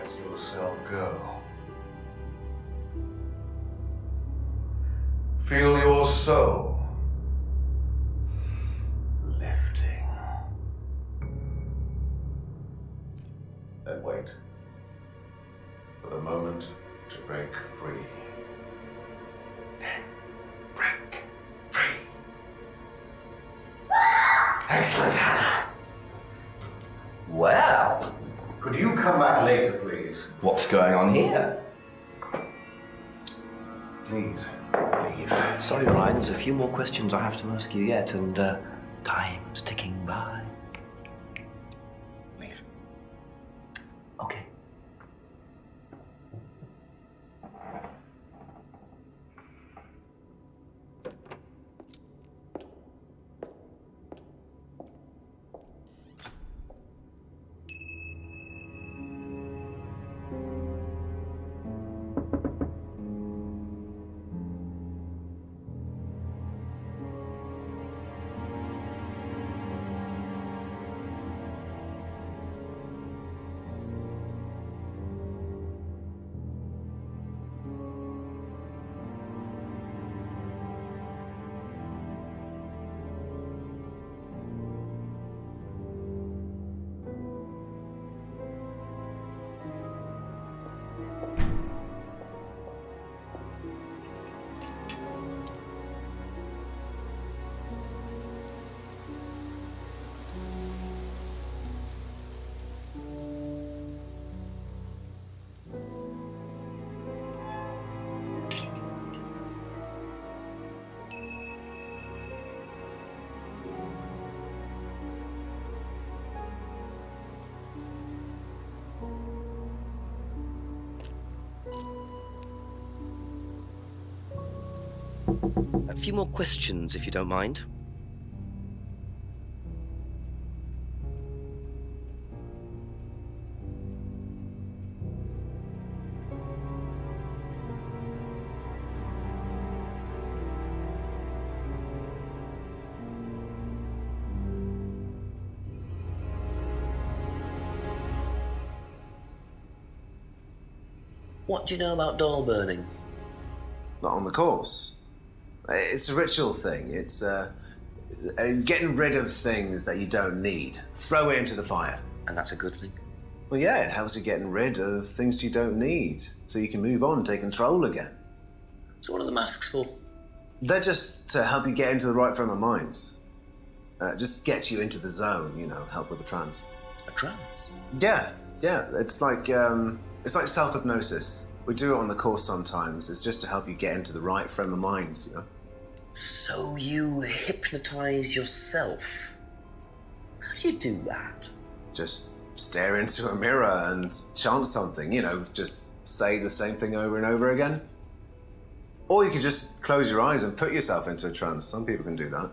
Let yourself go. Feel your soul lifting. Then wait for the moment to break free. Then break free. Excellent, Hannah. Well, Could you come back later, please? what's going on here? Please, leave. Sorry, Ryan, there's a few more questions I have to ask you yet, and time's ticking by. Leave. Okay. A few more questions, if you don't mind. What do you know about doll burning? Not on the course. It's a ritual thing. It's getting rid of things that you don't need. Throw it into the fire. And that's a good thing. Well, yeah, it helps you getting rid of things you don't need, so you can move on, take control again. So what are the masks for? They're just to help you get into the right frame of mind. Just get you into the zone, help with the trance. A trance? Yeah. It's like self-hypnosis. We do it on the course sometimes. It's just to help you get into the right frame of mind, So you hypnotize yourself? How do you do that? Just stare into a mirror and chant something, just say the same thing over and over again. Or you could just close your eyes and put yourself into a trance. Some people can do that.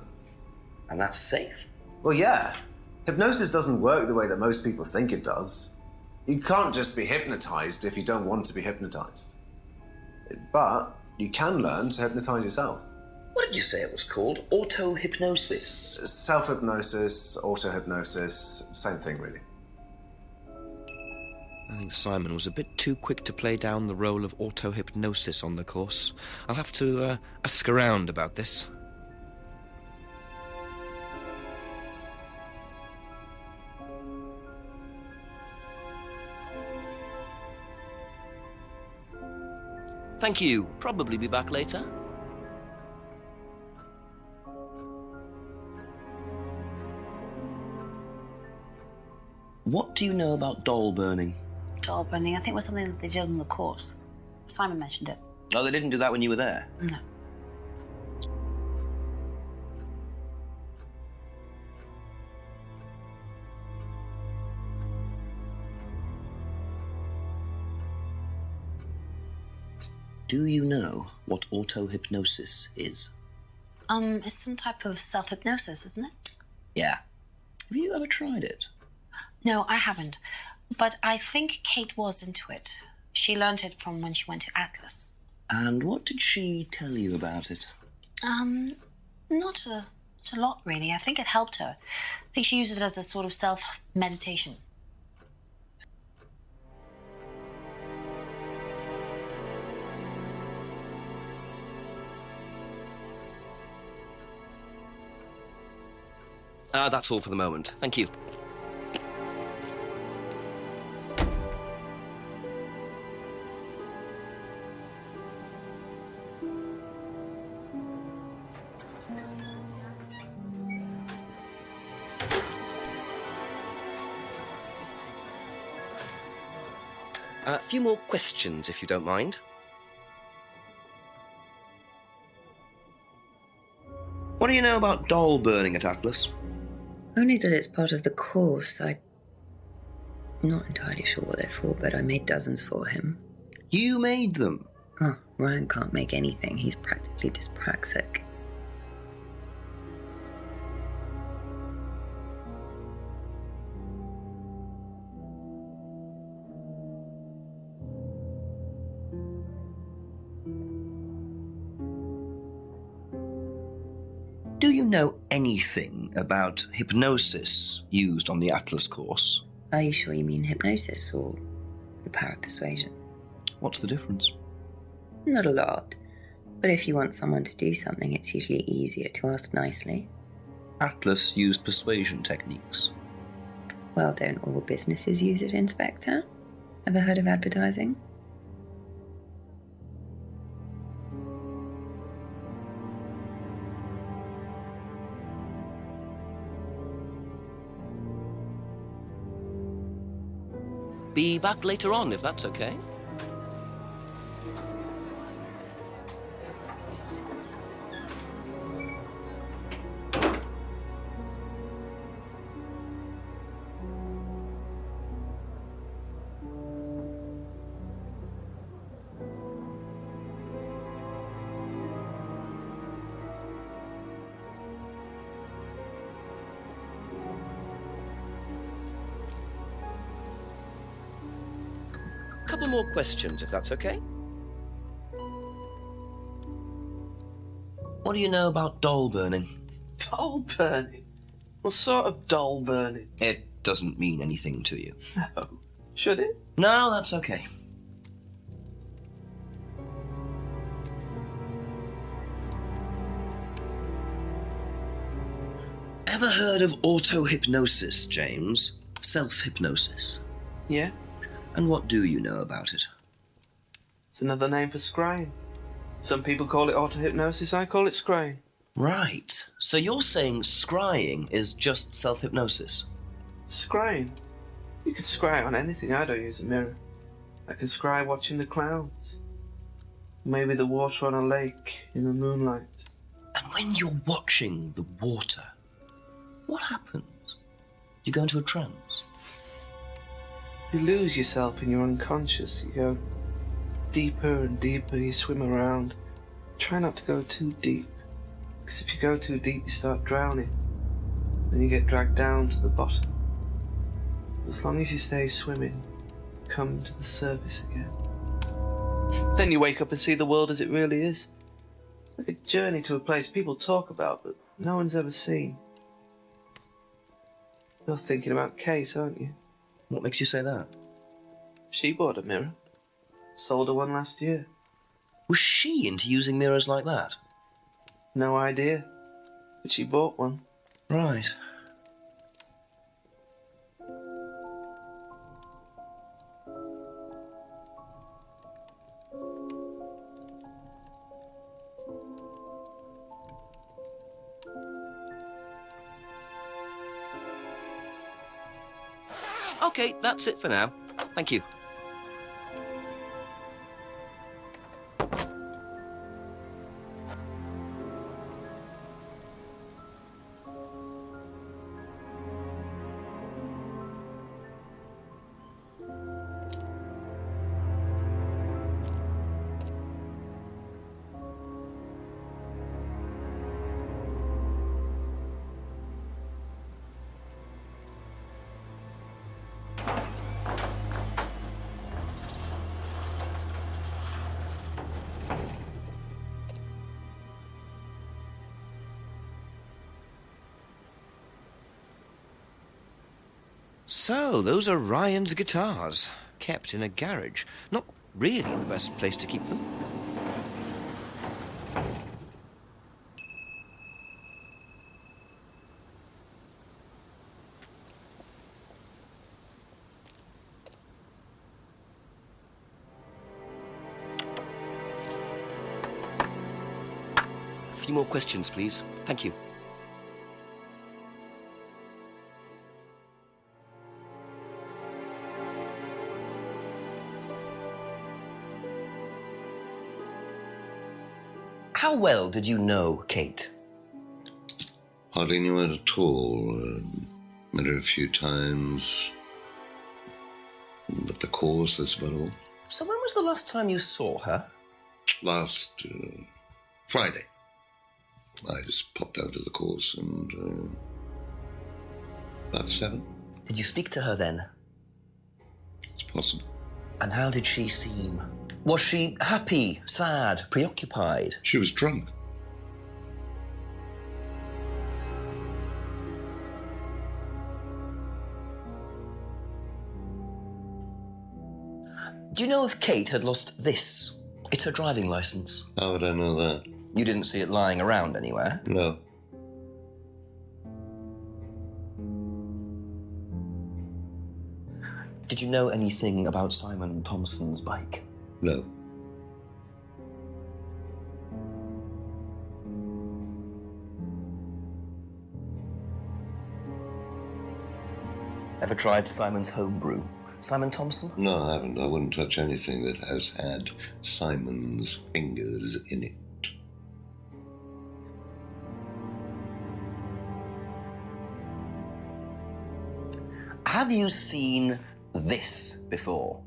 And that's safe? Well, yeah. Hypnosis doesn't work the way that most people think it does. You can't just be hypnotized if you don't want to be hypnotized. But you can learn to hypnotize yourself. What did you say it was called? Auto-hypnosis? Self-hypnosis, auto-hypnosis, same thing, really. I think Simon was a bit too quick to play down the role of auto-hypnosis on the course. I'll have to ask around about this. Thank you. Probably be back later. What do you know about doll burning? Doll burning, I think, was something that they did on the course. Simon mentioned it. Oh, they didn't do that when you were there? No. Do you know what auto-hypnosis is? It's some type of self-hypnosis, isn't it? Yeah. Have you ever tried it? No, I haven't. But I think Kate was into it. She learned it from when she went to Atlas. And what did she tell you about it? Not a lot, really. I think it helped her. I think she used it as a sort of self-meditation. That's all for the moment. Thank you. A few more questions, if you don't mind. What do you know about doll burning at Atlas? Only that it's part of the course. I'm not entirely sure what they're for, but I made dozens for him. You made them? Oh, Ryan can't make anything. He's practically dyspraxic. Do you know anything about hypnosis used on the Atlas course? Are you sure you mean hypnosis or the power of persuasion? What's the difference? Not a lot. But if you want someone to do something, it's usually easier to ask nicely. Atlas used persuasion techniques. Well, don't all businesses use it, Inspector? Ever heard of advertising? Be back later on, if that's okay. Couple more questions, if that's okay. What do you know about doll burning? Doll burning? What sort of doll burning? It doesn't mean anything to you. No. Should it? No, that's okay. Ever heard of auto-hypnosis, James? Self-hypnosis. Yeah. And what do you know about it? It's another name for scrying. Some people call it auto-hypnosis, I call it scrying. Right. So you're saying scrying is just self-hypnosis? Scrying? You can scry on anything. I don't use a mirror. I can scry watching the clouds. Maybe the water on a lake in the moonlight. And when you're watching the water, what happens? You go into a trance? You lose yourself in your unconscious. You go deeper and deeper. You swim around. Try not to go too deep. Because if you go too deep, you start drowning. Then you get dragged down to the bottom. As long as you stay swimming, come to the surface again. Then you wake up and see the world as it really is. It's like a journey to a place people talk about, but no one's ever seen. You're thinking about Kate, aren't you? What makes you say that? She bought a mirror. Sold her one last year. Was she into using mirrors like that? No idea. But she bought one. Right. Okay, that's it for now. Thank you. So, those are Ryan's guitars, kept in a garage. Not really the best place to keep them. few more questions, please. Thank you. How well did you know Kate? Hardly knew her at all. Met her a few times. At the course, that's about all. So when was the last time you saw her? Last Friday. I just popped out of the course and about 7. Did you speak to her then? It's possible. And how did she seem? Was she happy, sad, preoccupied? She was drunk. Do you know if Kate had lost this? It's her driving licence. How would I know that? You didn't see it lying around anywhere? No. Did you know anything about Simon Thompson's bike? No. Ever tried Simon's homebrew? Simon Thompson? No, I haven't. I wouldn't touch anything that has had Simon's fingers in it. Have you seen this before?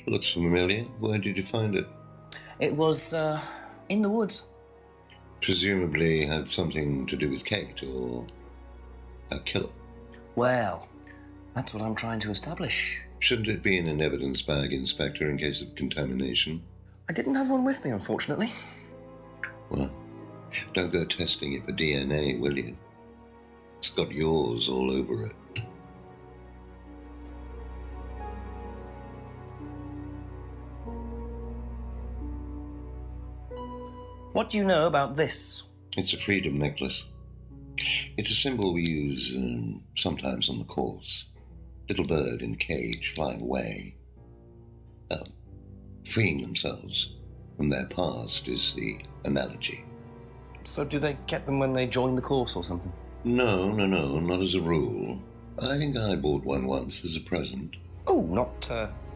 Looks familiar. Where did you find it? It was, in the woods. Presumably had something to do with Kate or a killer. Well, that's what I'm trying to establish. Shouldn't it be in an evidence bag, Inspector, in case of contamination? I didn't have one with me, unfortunately. Well, don't go testing it for DNA, will you? It's got yours all over it. What do you know about this? It's a freedom necklace. It's a symbol we use sometimes on the course. Little bird in cage flying away. Freeing themselves from their past is the analogy. So do they get them when they join the course or something? No, not as a rule. I think I bought one once as a present. Oh, not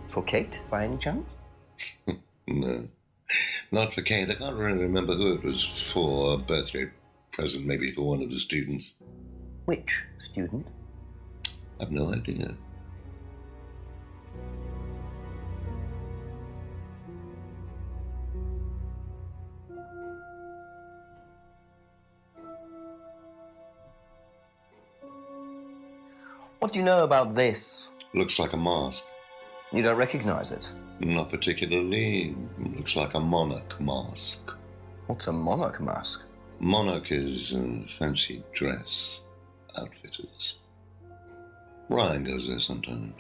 for Kate, by any chance? No, not for Kate. I can't really remember who it was for. A birthday present, maybe for one of the students. Which student? I've no idea. What do you know about this? Looks like a mask. You don't recognize it? Not particularly. Looks like a monarch mask. What's a monarch mask? Monarch is fancy dress outfitters. Ryan goes there sometimes.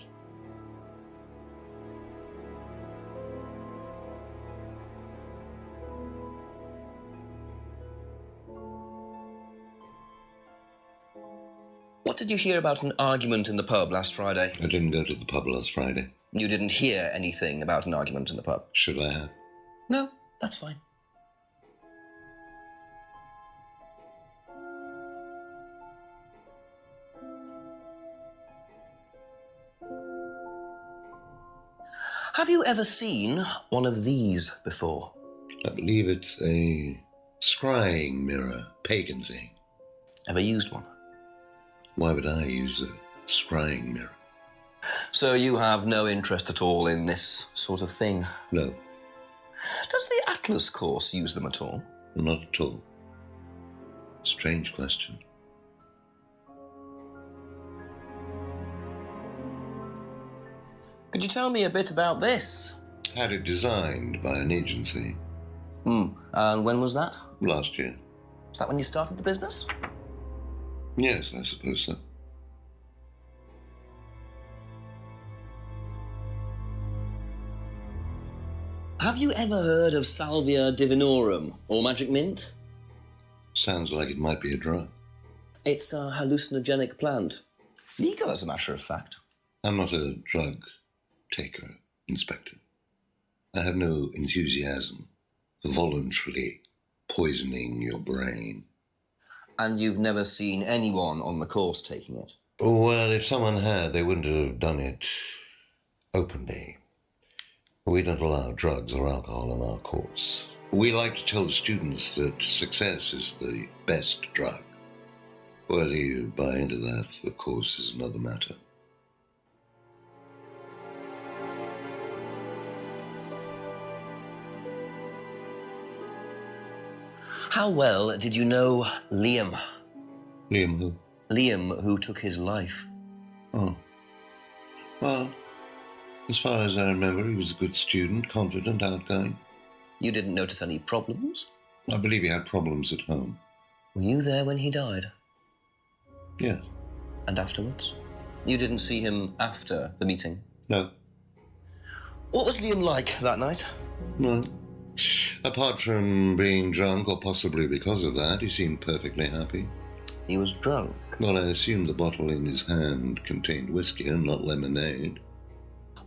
What did you hear about an argument in the pub last Friday? I didn't go to the pub last Friday. You didn't hear anything about an argument in the pub? Should I have? No, that's fine. Have you ever seen one of these before? I believe it's a scrying mirror, pagan thing. Ever used one? Why would I use a scrying mirror? So you have no interest at all in this sort of thing? No, Does the Atlas course use them at all? not at all. Strange question. Could you tell me a bit about this? Had it designed by an agency And when was that? last year. Is that when you started the business? Yes, I suppose so. Have you ever heard of Salvia divinorum, or magic mint? Sounds like it might be a drug. It's a hallucinogenic plant. Legal, as a matter of fact. I'm not a drug taker, Inspector. I have no enthusiasm for voluntarily poisoning your brain. And you've never seen anyone on the course taking it? Well, if someone had, they wouldn't have done it openly. We don't allow drugs or alcohol in our course. We like to tell the students that success is the best drug. Whether you buy into that, of course, is another matter. How well did you know Liam? Liam who? Liam, who took his life. Oh. Well, as far as I remember, he was a good student, confident, outgoing. You didn't notice any problems? I believe he had problems at home. Were you there when he died? Yes. And afterwards? You didn't see him after the meeting? No. What was Liam like that night? No. Apart from being drunk, or possibly because of that, he seemed perfectly happy. He was drunk? Well, I assume the bottle in his hand contained whiskey and not lemonade.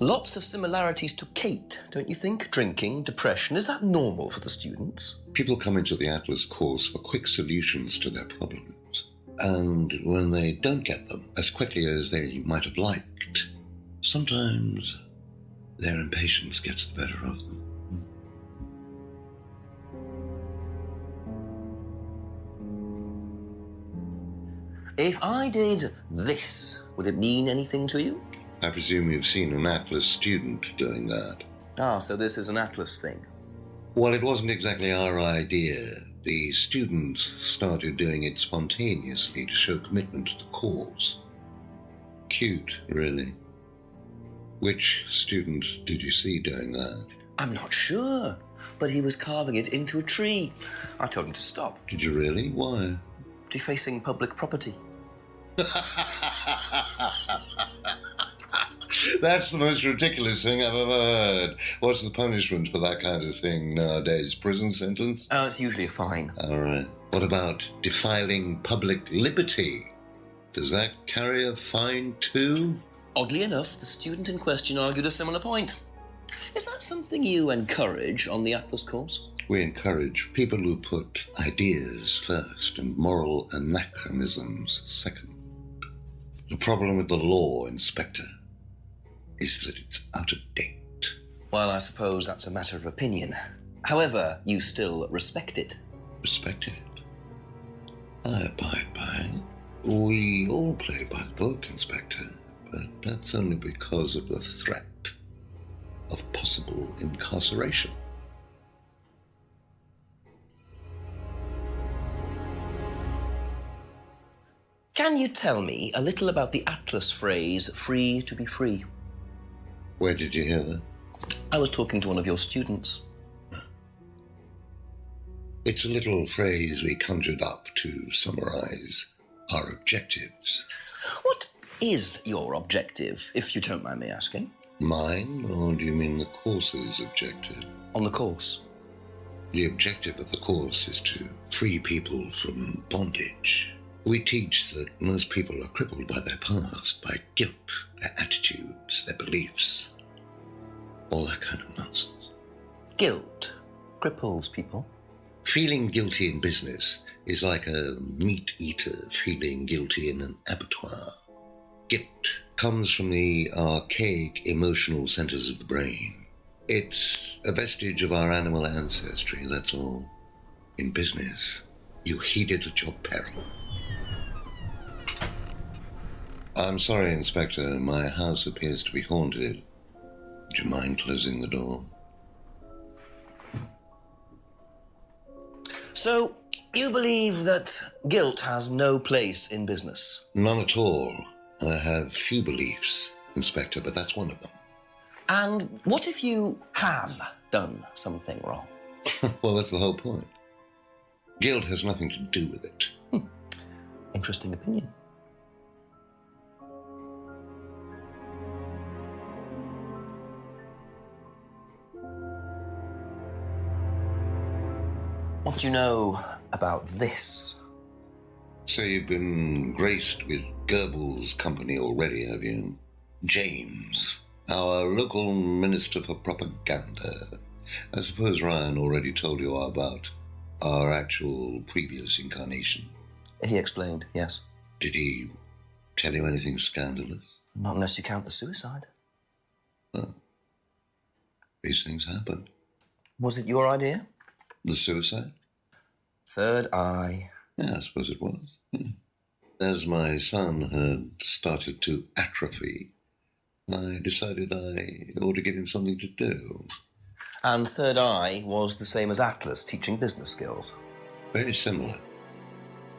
Lots of similarities to Kate, don't you think? Drinking, depression, is that normal for the students? People come into the Atlas course for quick solutions to their problems. And when they don't get them as quickly as they might have liked, sometimes their impatience gets the better of them. If I did this, would it mean anything to you? I presume you've seen an Atlas student doing that. Ah, so this is an Atlas thing. Well, it wasn't exactly our idea. The students started doing it spontaneously to show commitment to the cause. Cute, really. Which student did you see doing that? I'm not sure, but he was carving it into a tree. I told him to stop. Did you really? Why? Defacing public property. That's the most ridiculous thing I've ever heard. What's the punishment for that kind of thing nowadays? Prison sentence? Oh, it's usually a fine. All right. What about defiling public liberty? Does that carry a fine too? Oddly enough, the student in question argued a similar point. Is that something you encourage on the Atlas course? We encourage people who put ideas first and moral anachronisms second. The problem with the law, Inspector, is that it's out of date. Well, I suppose that's a matter of opinion. However, you still respect it. Respect it? I abide by it. We all play by the book, Inspector, but that's only because of the threat of possible incarceration. Can you tell me a little about the Atlas phrase, free to be free? Where did you hear that? I was talking to one of your students. It's a little phrase we conjured up to summarize our objectives. What is your objective, if you don't mind me asking? Mine, or do you mean the course's objective? On the course. The objective of the course is to free people from bondage. We teach that most people are crippled by their past, by guilt, their attitudes, their beliefs, all that kind of nonsense. Guilt cripples people. Feeling guilty in business is like a meat eater feeling guilty in an abattoir. Guilt comes from the archaic emotional centers of the brain. It's a vestige of our animal ancestry, that's all. In business, you heed it at your peril. I'm sorry, Inspector. My house appears to be haunted. Would you mind closing the door? So, you believe that guilt has no place in business? None at all. I have few beliefs, Inspector, but that's one of them. And what if you have done something wrong? Well, that's the whole point. Guilt has nothing to do with it. Interesting opinion. What do you know about this? So you've been graced with Goebbels' company already, have you? James, our local minister for propaganda. I suppose Ryan already told you all about our actual previous incarnation. He explained, yes. Did he tell you anything scandalous? Not unless you count the suicide. Oh. These things happen. Was it your idea? The suicide? Third eye. Yeah, I suppose it was. As my son had started to atrophy, I decided I ought to give him something to do. And third eye was the same as Atlas, teaching business skills. Very similar.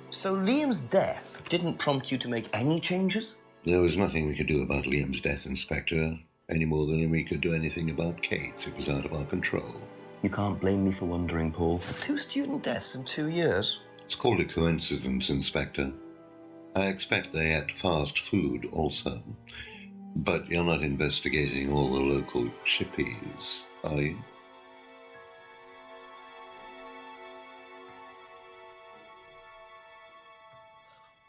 So Liam's death didn't prompt you to make any changes? There was nothing we could do about Liam's death, Inspector, any more than we could do anything about Kate's. It was out of our control. You can't blame me for wondering, Paul. 2 student deaths in 2 years. It's called a coincidence, Inspector. I expect they ate fast food also. But you're not investigating all the local chippies, are you?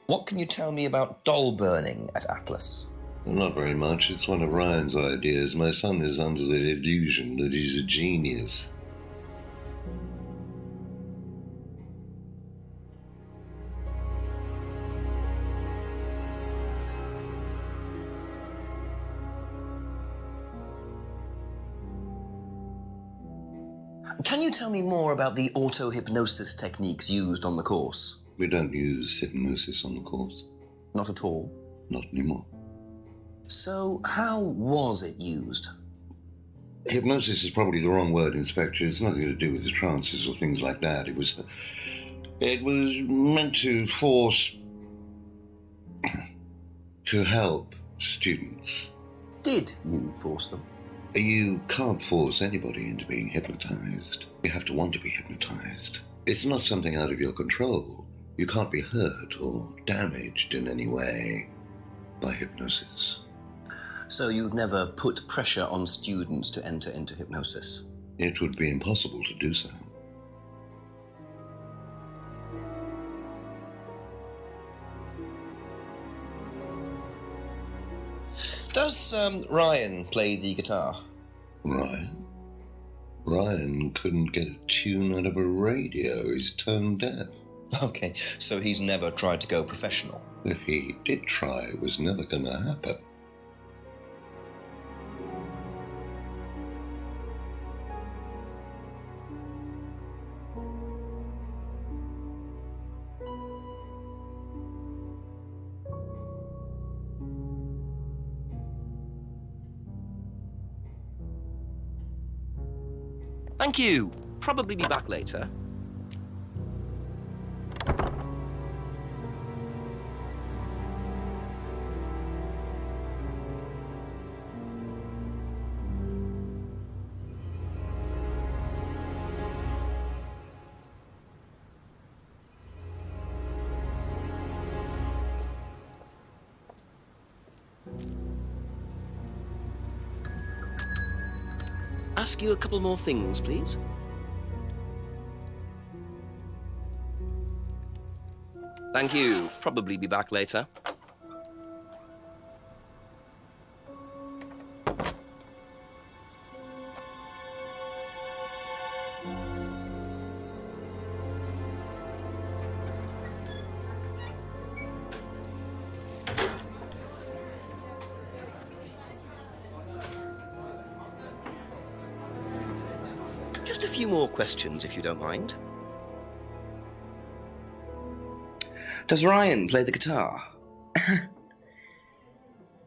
What can you tell me about doll burning at Atlas? Not very much. It's one of Ryan's ideas. My son is under the illusion that he's a genius. Can you tell me more about the auto-hypnosis techniques used on the course? We don't use hypnosis on the course. Not at all. Not anymore. So, how was it used? Hypnosis is probably the wrong word, Inspector. It's nothing to do with the trances or things like that. It was meant to force... to help students. Did you force them? You can't force anybody into being hypnotized. You have to want to be hypnotized. It's not something out of your control. You can't be hurt or damaged in any way by hypnosis. So you've never put pressure on students to enter into hypnosis? It would be impossible to do so. Does Ryan play the guitar? Ryan? Ryan couldn't get a tune out of a radio. He's tone deaf. Okay, so he's never tried to go professional? If he did try, it was never going to happen. Thank you. Probably be back later. Ask you a couple more things, please. Thank you. Probably be back later. Just a few more questions, if you don't mind. Does Ryan play the guitar?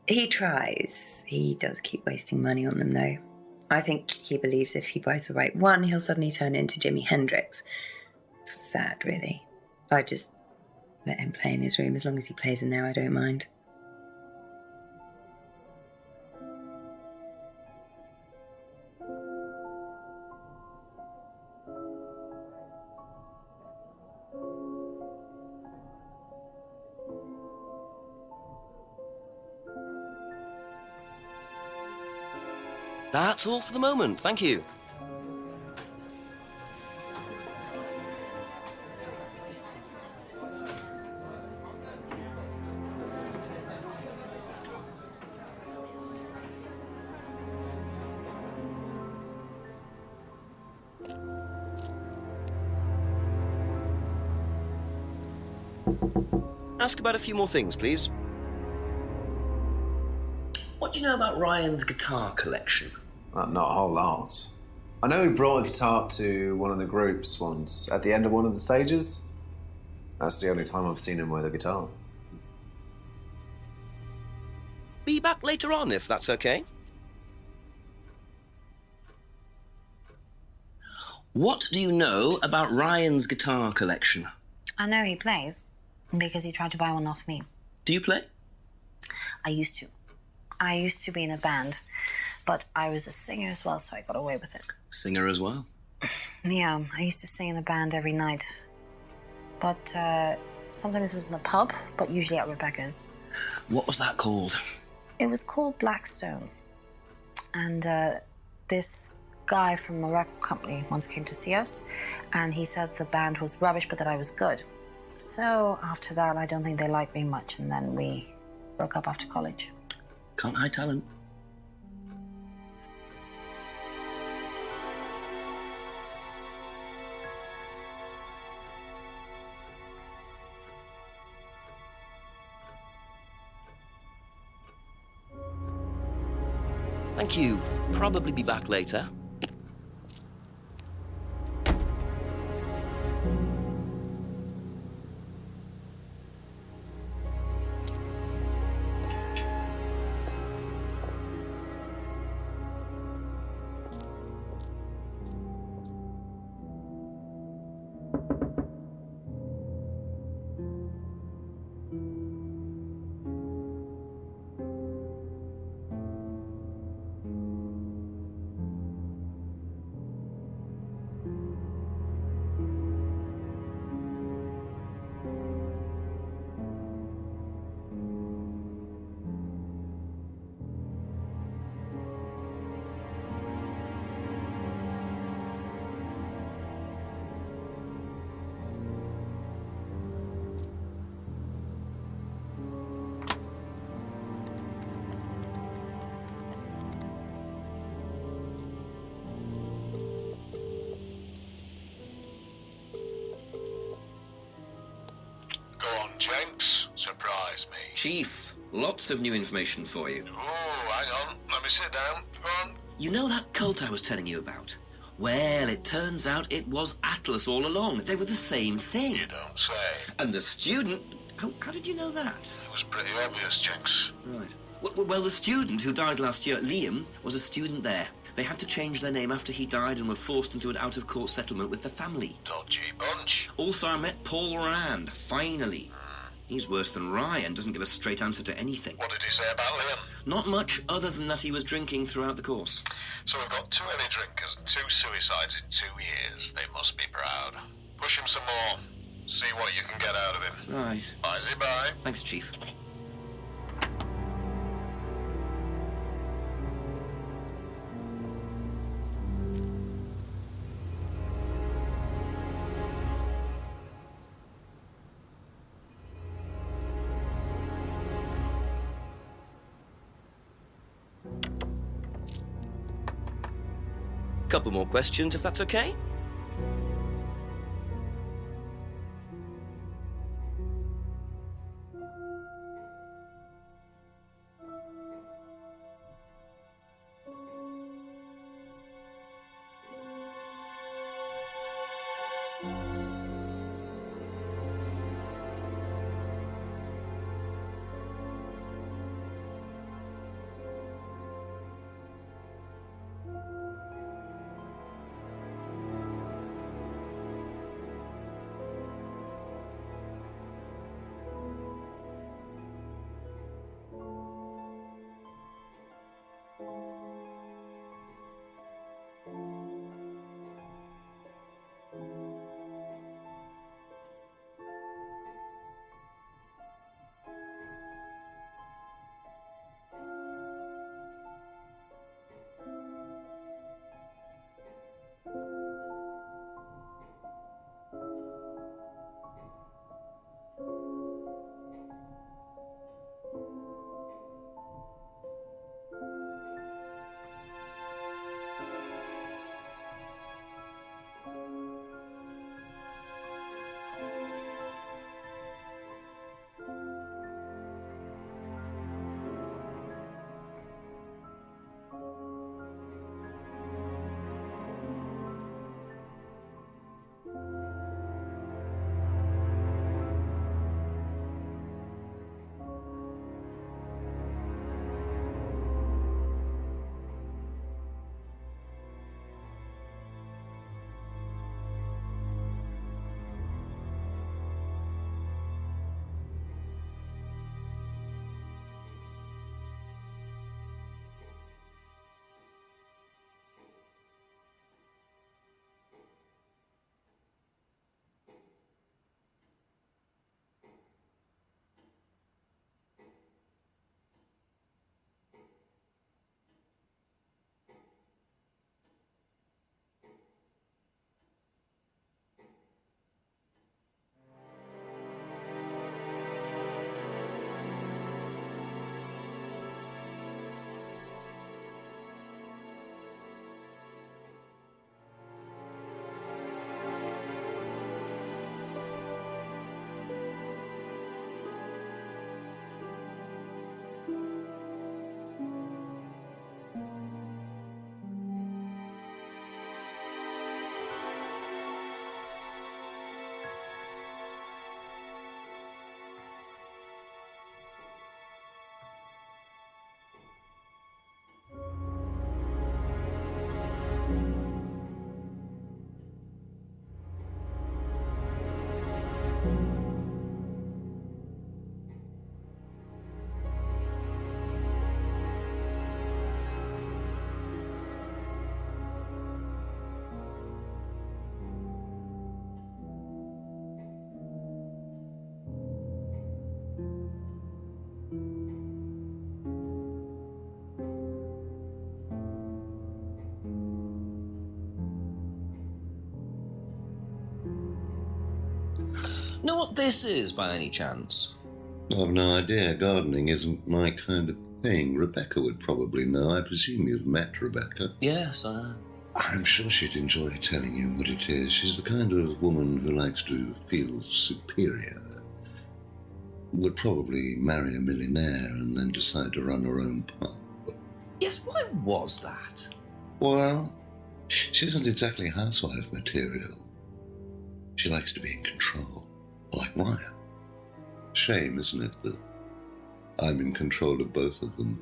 He tries. He does keep wasting money on them, though. I think he believes if he buys the right one, he'll suddenly turn into Jimi Hendrix. It's sad, really. I just let him play in his room. As long as he plays in there, I don't mind. That's all for the moment. Thank you. Ask about a few more things, please. What do you know about Ryan's guitar collection? Well, not a whole lot. I know he brought a guitar to one of the groups once, at the end of one of the stages. That's the only time I've seen him with a guitar. Be back later on, if that's okay. What do you know about Ryan's guitar collection? I know he plays because he tried to buy one off me. Do you play? I used to. I used to be in a band, but I was a singer as well, so I got away with it. Singer as well? Yeah, I used to sing in a band every night. But sometimes it was in a pub, but usually at Rebecca's. What was that called? It was called Blackstone. And this guy from a record company once came to see us, and he said the band was rubbish, but that I was good. So after that, I don't think they liked me much, and then we broke up after college. Can't hide talent. Thank you. Probably be back later. Jenks, surprise me. Chief, lots of new information for you. Oh, hang on. Let me sit down. Go on. You know that cult I was telling you about? Well, it turns out it was Atlas all along. They were the same thing. You don't say. And the student... How did you know that? It was pretty obvious, Jenks. Right. Well, the student who died last year, Liam, was a student there. They had to change their name after he died and were forced into an out-of-court settlement with the family. Dodgy bunch. Also, I met Paul Rand, finally. He's worse than Ryan, doesn't give a straight answer to anything. What did he say about Liam? Not much, other than that he was drinking throughout the course. So we've got 2 heavy drinkers and 2 suicides in 2 years. They must be proud. Push him some more. See what you can get out of him. Right. Bye. Thanks, Chief. Couple more questions, if that's okay? Know what this is, by any chance? I've no idea. Gardening isn't my kind of thing. Rebecca would probably know. I presume you've met Rebecca. Yes, I'm sure she'd enjoy telling you what it is. She's the kind of woman who likes to feel superior. Would probably marry a millionaire and then decide to run her own pub. Yes, why was that? Well, she isn't exactly housewife material. She likes to be in control, like Wyatt. Shame, isn't it, that I'm in control of both of them?